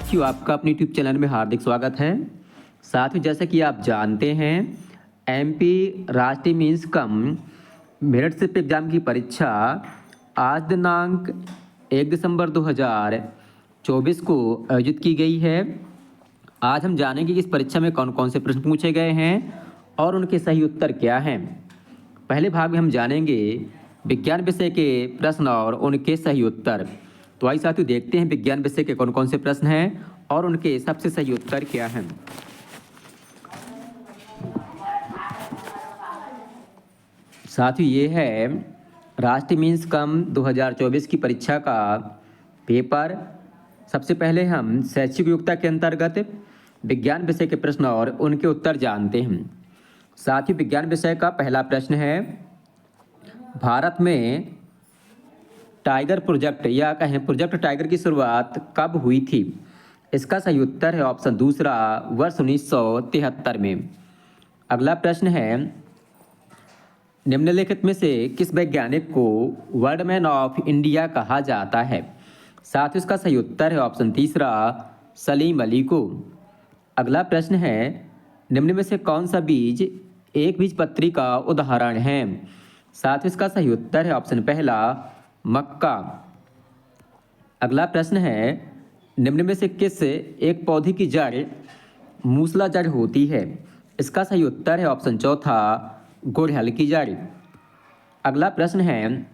साथियों, आपका अपने यूट्यूब चैनल में हार्दिक स्वागत है। साथियों, जैसा कि आप जानते हैं, एमपी राष्ट्रीय means cum merit shift exam की परीक्षा आज दिनांक 1 दिसंबर 2024 को आयोजित की गई है। आज हम जानेंगे कि इस परीक्षा में कौन कौन से प्रश्न पूछे गए हैं और उनके सही उत्तर क्या हैं। पहले भाग में हम जानेंगे विज्ञान विषय के प्रश्न और उनके सही उत्तर। तो आइए साथियों, देखते हैं विज्ञान विषय के कौन कौन से प्रश्न हैं और उनके सबसे सही उत्तर क्या हैं। साथियों, ये है राष्ट्रीय मीन्स कम 2024 की परीक्षा का पेपर। सबसे पहले हम शैक्षिक योग्यता के अंतर्गत विज्ञान विषय के प्रश्न और उनके उत्तर जानते हैं। साथियों, विज्ञान विषय का पहला प्रश्न है, भारत में टाइगर प्रोजेक्ट या कहें प्रोजेक्ट टाइगर की शुरुआत कब हुई थी? इसका सही उत्तर है ऑप्शन दूसरा, वर्ष 1973 में। अगला प्रश्न है, निम्नलिखित में से किस वैज्ञानिक को वर्ल्ड मैन ऑफ इंडिया कहा जाता है? साथ ही इसका सही उत्तर है ऑप्शन तीसरा, सलीम अली को। अगला प्रश्न है, निम्न में से कौन सा बीज एक बीजपत्री का उदाहरण है? साथ ही इसका सही उत्तर है ऑप्शन पहला, मक्का। अगला प्रश्न है, निम्न में से किस एक पौधे की जड़ मूसला जड़ होती है? इसका सही उत्तर है ऑप्शन चौथा, गुड़हल की जड़। अगला प्रश्न है,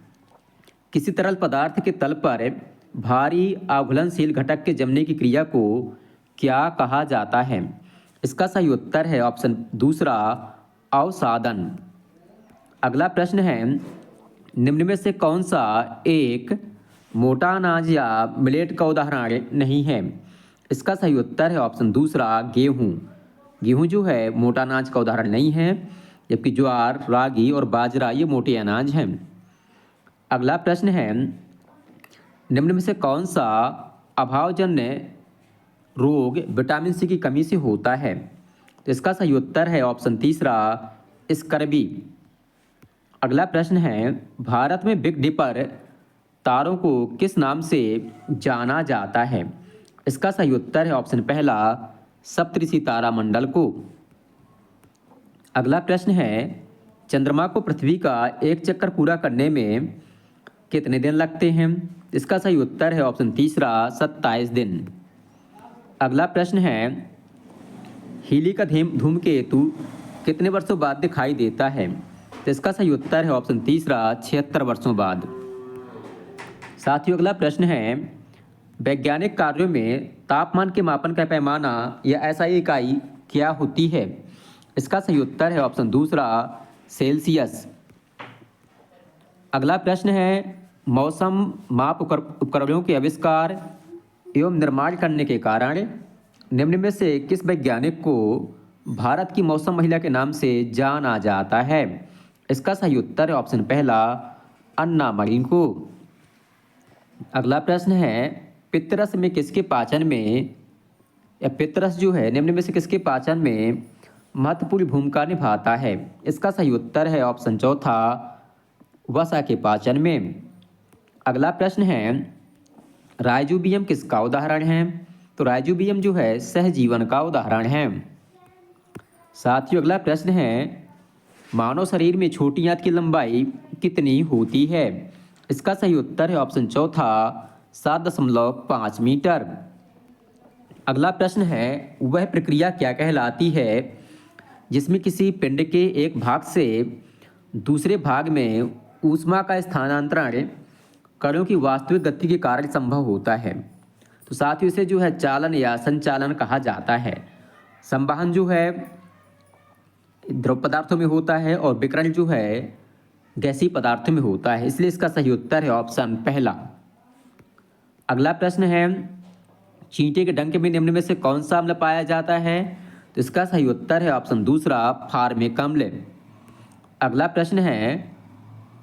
किसी तरल पदार्थ के तल पर भारी अघुलनशील घटक के जमने की क्रिया को क्या कहा जाता है? इसका सही उत्तर है ऑप्शन दूसरा, अवसादन। अगला प्रश्न है, निम्न में से कौन सा एक मोटा अनाज या मिलेट का उदाहरण नहीं है? इसका सही उत्तर है ऑप्शन दूसरा, गेहूँ। गेहूँ जो है मोटा अनाज का उदाहरण नहीं है, जबकि ज्वार, रागी और बाजरा ये मोटे अनाज हैं। अगला प्रश्न है, निम्न में से कौन सा अभावजन्य रोग विटामिन सी की कमी से होता है? तो इसका सही उत्तर है ऑप्शन तीसरा, स्कर्वी। अगला प्रश्न है, भारत में बिग डिपर तारों को किस नाम से जाना जाता है? इसका सही उत्तर है ऑप्शन पहला, सप्तऋषि तारामंडल को। अगला प्रश्न है, चंद्रमा को पृथ्वी का एक चक्कर पूरा करने में कितने दिन लगते हैं? इसका सही उत्तर है ऑप्शन तीसरा, 27 दिन। अगला प्रश्न है, हीली का धूमकेतु कितने वर्षों बाद दिखाई देता है? तो इसका सही उत्तर है ऑप्शन तीसरा, 76 वर्षों बाद। साथियों, अगला प्रश्न है, वैज्ञानिक कार्यों में तापमान के मापन का पैमाना या ऐसा इकाई क्या होती है? इसका सही उत्तर है ऑप्शन दूसरा, सेल्सियस। अगला प्रश्न है, मौसम माप उपकरणों के आविष्कार एवं निर्माण करने के कारण निम्न में से किस वैज्ञानिक को भारत की मौसम महिला के नाम से जाना जाता है? इसका सही उत्तर है ऑप्शन पहला, अन्ना मरीन को। अगला प्रश्न है, पितरस में किसके पाचन में या पितरस जो है निम्न में से किसके पाचन में महत्वपूर्ण भूमिका निभाता है? इसका सही उत्तर है ऑप्शन चौथा, वसा के पाचन में। अगला प्रश्न है, राइजोबियम किसका उदाहरण है? तो राइजोबियम जो है सहजीवन का उदाहरण है। साथियों, अगला प्रश्न है, मानव शरीर में छोटी आंत की लंबाई कितनी होती है? इसका सही उत्तर है ऑप्शन चौथा, 7.5 मीटर। अगला प्रश्न है, वह प्रक्रिया क्या कहलाती है जिसमें किसी पिंड के एक भाग से दूसरे भाग में ऊष्मा का स्थानांतरण कणों की वास्तविक गति के कारण संभव होता है? तो साथियों, इसे जो है चालन या संचालन कहा जाता है। संवहन जो है द्रव पदार्थों में होता है और विकिरण जो है गैसीय पदार्थों में होता है, इसलिए इसका सही उत्तर है ऑप्शन पहला। अगला प्रश्न है, चींटे के डंक में निम्न में से कौन सा अम्ल पाया जाता है? तो इसका सही उत्तर है ऑप्शन दूसरा, फार्मिक अम्ल। अगला प्रश्न है,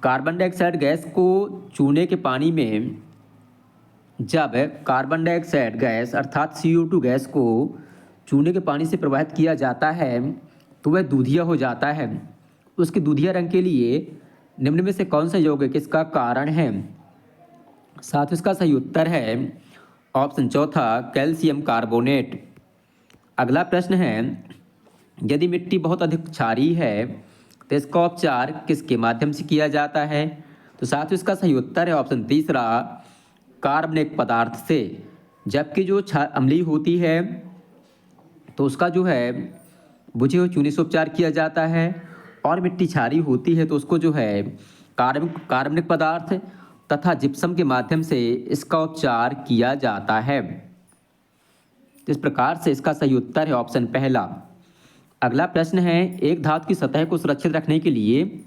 कार्बन डाइऑक्साइड गैस को चूने के पानी में जब कार्बन डाइऑक्साइड गैस अर्थात CO2 गैस को चूने के पानी से प्रवाहित किया जाता है तो वह दूधिया हो जाता है। उसके दूधिया रंग के लिए निम्न में से कौन सा यौगिक इसका कारण है? साथ ही इसका सही उत्तर है ऑप्शन चौथा कैल्शियम कार्बोनेट। अगला प्रश्न है, यदि मिट्टी बहुत अधिक क्षारीय है तो इसका उपचार किसके माध्यम से किया जाता है? तो साथियों इसका सही उत्तर है ऑप्शन तीसरा कार्बनिक पदार्थ से। जबकि जो अम्लीय होती है तो उसका जो है बुझे हुए चूने से उपचार किया जाता है, और मिट्टी क्षारीय होती है तो उसको जो है कार्बनिक पदार्थ तथा जिप्सम के माध्यम से इसका उपचार किया जाता है। इस प्रकार से इसका सही उत्तर है ऑप्शन पहला। अगला प्रश्न है, एक धातु की सतह को सुरक्षित रखने के लिए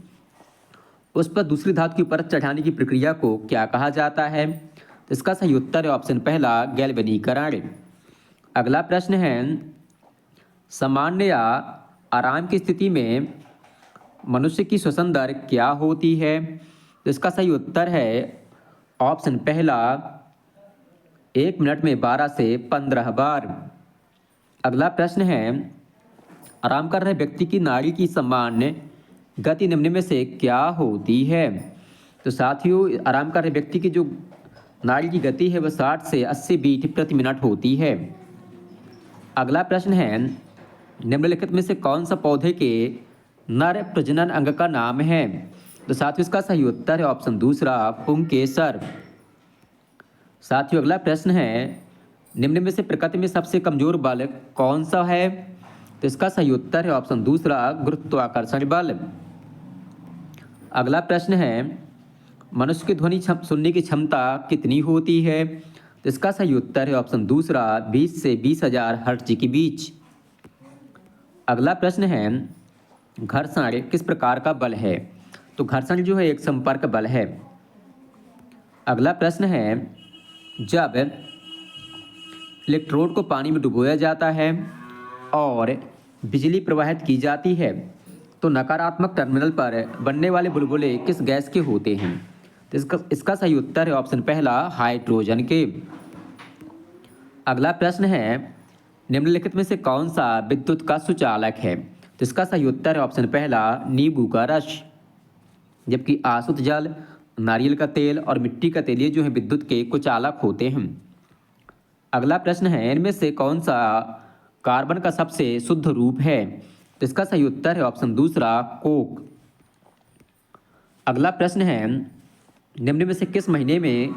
उस पर दूसरी धातु की परत चढ़ाने की प्रक्रिया को क्या कहा जाता है? तो इसका सही उत्तर है ऑप्शन पहला गैल्वेनीकरण। अगला प्रश्न है, सामान्य या आराम की स्थिति में मनुष्य की श्वसन दर क्या होती है? तो इसका सही उत्तर है ऑप्शन पहला 1 मिनट में 12 से 15 बार। अगला प्रश्न है, आराम कर रहे व्यक्ति की नाड़ी की सामान्य गति निम्न में से क्या होती है? तो साथियों आराम कर रहे व्यक्ति की जो नाड़ी की गति है वह 60 से 80 बीट प्रति मिनट होती है। अगला प्रश्न है, निम्नलिखित में से कौन सा पौधे के नर प्रजनन अंग का नाम है? तो साथियों इसका सही उत्तर है ऑप्शन दूसरा पुंकेसर। साथियों अगला प्रश्न है, निम्न में से प्रकृति में सबसे कमजोर बल कौन सा है? तो इसका सही उत्तर है ऑप्शन दूसरा गुरुत्वाकर्षण बल। अगला प्रश्न है, मनुष्य की ध्वनि सुनने की क्षमता कितनी होती है? तो इसका सही उत्तर है ऑप्शन दूसरा 20 से 20,000 हर्ट्ज के बीच। अगला प्रश्न है, घर्षण किस प्रकार का बल है? तो घर्षण जो है एक संपर्क बल है। अगला प्रश्न है, जब इलेक्ट्रोड को पानी में डुबोया जाता है और बिजली प्रवाहित की जाती है तो नकारात्मक टर्मिनल पर बनने वाले बुलबुले किस गैस के होते हैं? तो इसका सही उत्तर है ऑप्शन पहला हाइड्रोजन के। अगला प्रश्न है, निम्नलिखित में से कौन सा विद्युत का सुचालक है? तो इसका सही उत्तर है ऑप्शन पहला नींबू का रस। जबकि आसुत जल, नारियल का तेल और मिट्टी का तेल ये जो है विद्युत के कुचालक होते हैं। अगला प्रश्न है, इनमें से कौन सा कार्बन का सबसे शुद्ध रूप है? तो इसका सही उत्तर है ऑप्शन दूसरा कोक। अगला प्रश्न है, निम्न में से किस महीने में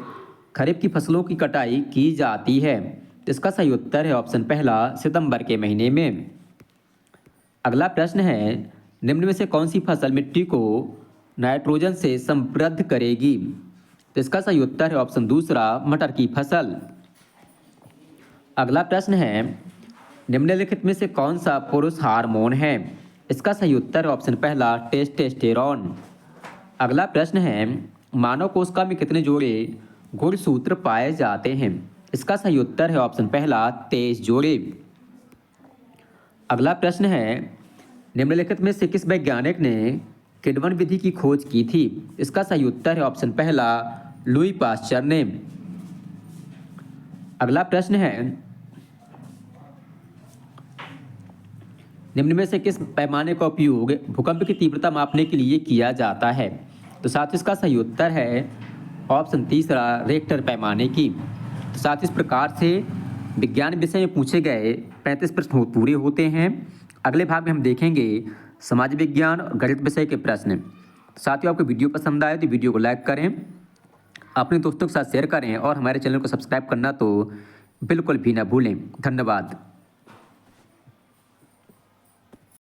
खरीफ की फसलों की कटाई की जाती है? तो इसका सही उत्तर है ऑप्शन पहला सितंबर के महीने में। अगला प्रश्न है, निम्न में से कौन सी फसल मिट्टी को नाइट्रोजन से समृद्ध करेगी? तो इसका सही उत्तर है ऑप्शन दूसरा मटर की फसल। अगला प्रश्न है, निम्नलिखित में से कौन सा पुरुष हार्मोन है? इसका सही उत्तर है ऑप्शन पहला टेस्टोस्टेरोन। अगला प्रश्न है, मानव कोशिका में कितने जोड़े गुणसूत्र पाए जाते हैं? इसका सही उत्तर है ऑप्शन पहला 23 जोड़े। अगला प्रश्न है, निम्नलिखित में से किस वैज्ञानिक ने किण्वन विधि की खोज की थी? इसका सही उत्तर है ऑप्शन पहला लुई पास्चर ने। अगला प्रश्न है, निम्न में से किस पैमाने का उपयोग भूकंप की तीव्रता मापने के लिए किया जाता है? तो साथ इसका सही उत्तर है ऑप्शन तीसरा रिक्टर पैमाने की। तो साथ इस प्रकार से विज्ञान विषय में पूछे गए 35 प्रश्न पूरे होते हैं। अगले भाग में हम देखेंगे समाज विज्ञान और गणित विषय के प्रश्न। तो साथियों आपको वीडियो पसंद आए तो वीडियो को लाइक करें, अपने दोस्तों के साथ शेयर करें और हमारे चैनल को सब्सक्राइब करना तो बिल्कुल भी ना भूलें। धन्यवाद।